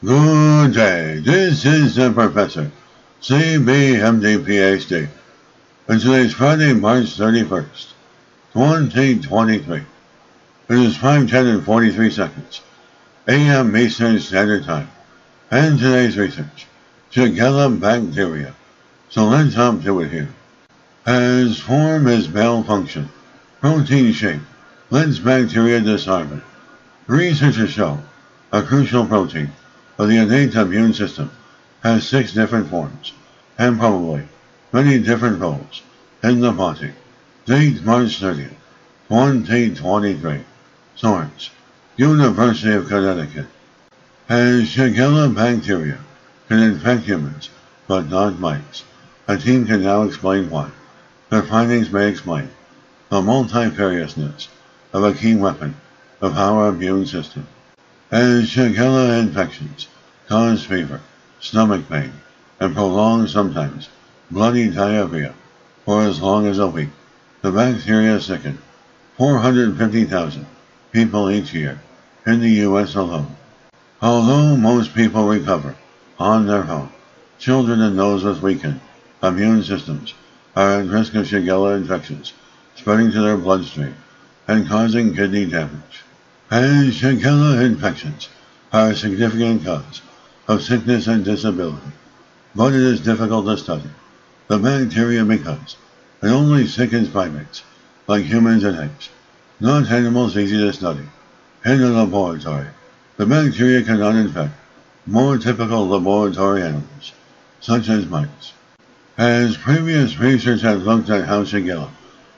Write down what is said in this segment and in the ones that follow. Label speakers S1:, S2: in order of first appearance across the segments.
S1: Good day, this is the Professor, CBMD PhD, and today's Friday, March 31st, 2023. It is 5:10 and 43 seconds, a.m. Eastern Standard Time, and today's research, Shigella bacteria. So let's hop to it here. As form is malfunction, protein shape lets bacteria disarm it. Researchers show a crucial protein of the innate immune system has 6 different forms, and probably many different roles in the body. Date March 30th, 2023. Source: University of Connecticut. As Shigella bacteria can infect humans, but not mice. A team can now explain why. Their findings may explain the multifariousness of a key weapon of our immune system. As Shigella infections cause fever, stomach pain, and prolonged, sometimes bloody diarrhea for as long as a week, the bacteria sicken 450,000 people each year in the U.S. alone. Although most people recover on their own, children and those with weakened immune systems are at risk of Shigella infections spreading to their bloodstream and causing kidney damage. As Shigella infections are a significant cause of sickness and disability, but it is difficult to study the bacteria because it only sickens primates, like humans and apes, not animals easy to study. In a laboratory, the bacteria cannot infect more typical laboratory animals, such as mice. As previous research has looked at how Shigella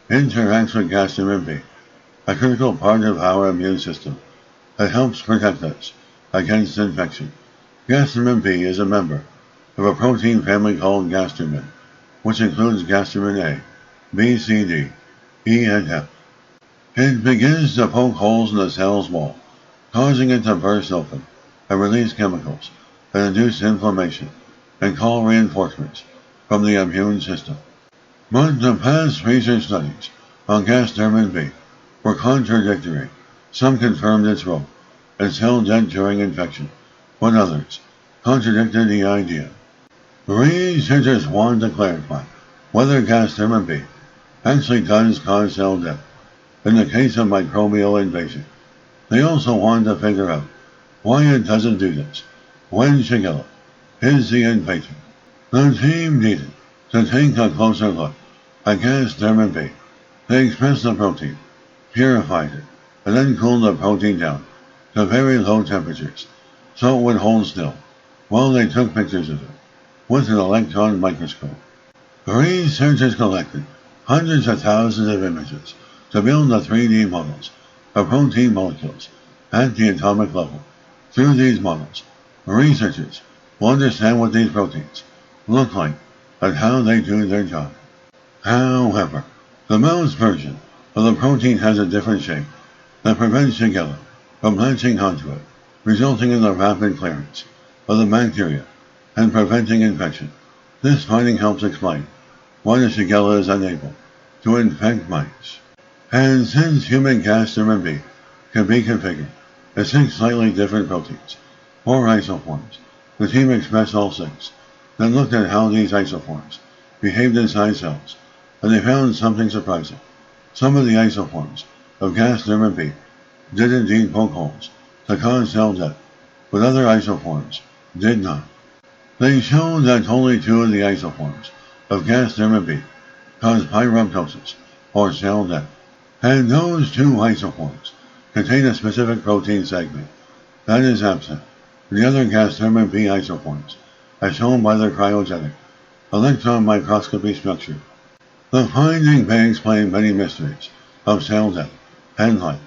S1: interacts with gastrin B, a critical part of our immune system that helps protect us against infection. Gastrin B is a member of a protein family called gastrin, which includes gastrin A, B, C, D, E, and F. It begins to poke holes in the cell's wall, causing it to burst open and release chemicals that induce inflammation and call reinforcements from the immune system. But the past research studies on gastrin B were contradictory. Some confirmed its role in cell death during infection, but others contradicted the idea. Researchers want to clarify whether gastrin B actually does cause cell death in the case of microbial invasion. They also want to figure out why it doesn't do this when Shigella is the invader. The team needed to take a closer look at gastrin B. They expressed the protein, purified it, and then cooled the protein down to very low temperatures so it would hold still while they took pictures of it with an electron microscope. Researchers collected hundreds of thousands of images to build the 3D models of protein molecules at the atomic level. Through these models, researchers will understand what these proteins look like and how they do their job. However, the mouse version of the protein has a different shape that prevents Shigella from latching onto it, resulting in the rapid clearance of the bacteria and preventing infection. This finding helps explain why the Shigella is unable to infect mice. And since human gastrin B can be configured as 6 slightly different proteins, or isoforms, the team expressed all 6, then looked at how these isoforms behaved inside cells, and they found something surprising. Some of the isoforms of gastrin B did indeed poke holes to cause cell death, but other isoforms did not. They showed that only 2 of the isoforms of gastrin B cause pyroptosis, or cell death, and those 2 isoforms contain a specific protein segment that is absent from the other gastrin B isoforms, as shown by their cryogenic electron microscopy structure. The finding may explain many mysteries of cell death and life.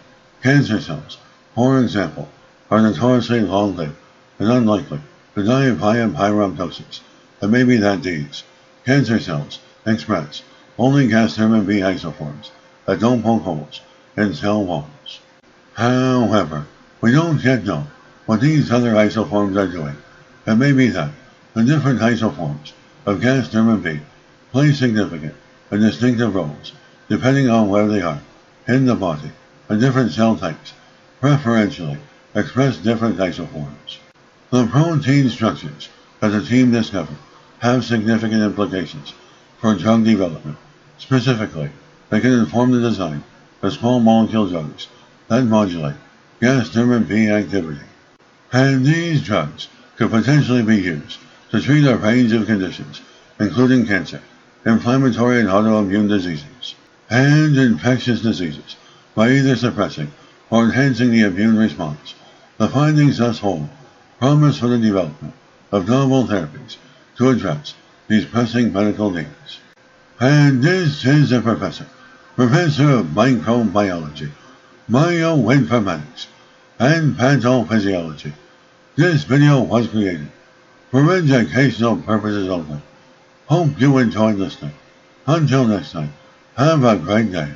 S1: Cancer cells, for example, are notoriously long-lived and unlikely to die of high pyroptosis. It may be that these cancer cells express only gastrin B isoforms that don't poke holes in cell walls. However, we don't yet know what these other isoforms are doing. It may be that the different isoforms of gastrin B play significant and distinctive roles depending on where they are in the body, and different cell types preferentially express different isoforms. The protein structures that the team discovered have significant implications for drug development. Specifically, they can inform the design of small molecule drugs that modulate gasdermin B activity. And these drugs could potentially be used to treat a range of conditions, including cancer, inflammatory and autoimmune diseases, and infectious diseases, by either suppressing or enhancing the immune response. The findings thus hold promise for the development of novel therapies to address these pressing medical needs. And this is the Professor of Microbiology, Bioinformatics, and Pathophysiology. This video was created for educational purposes only. Hope you enjoyed listening. Until next time, have a great day.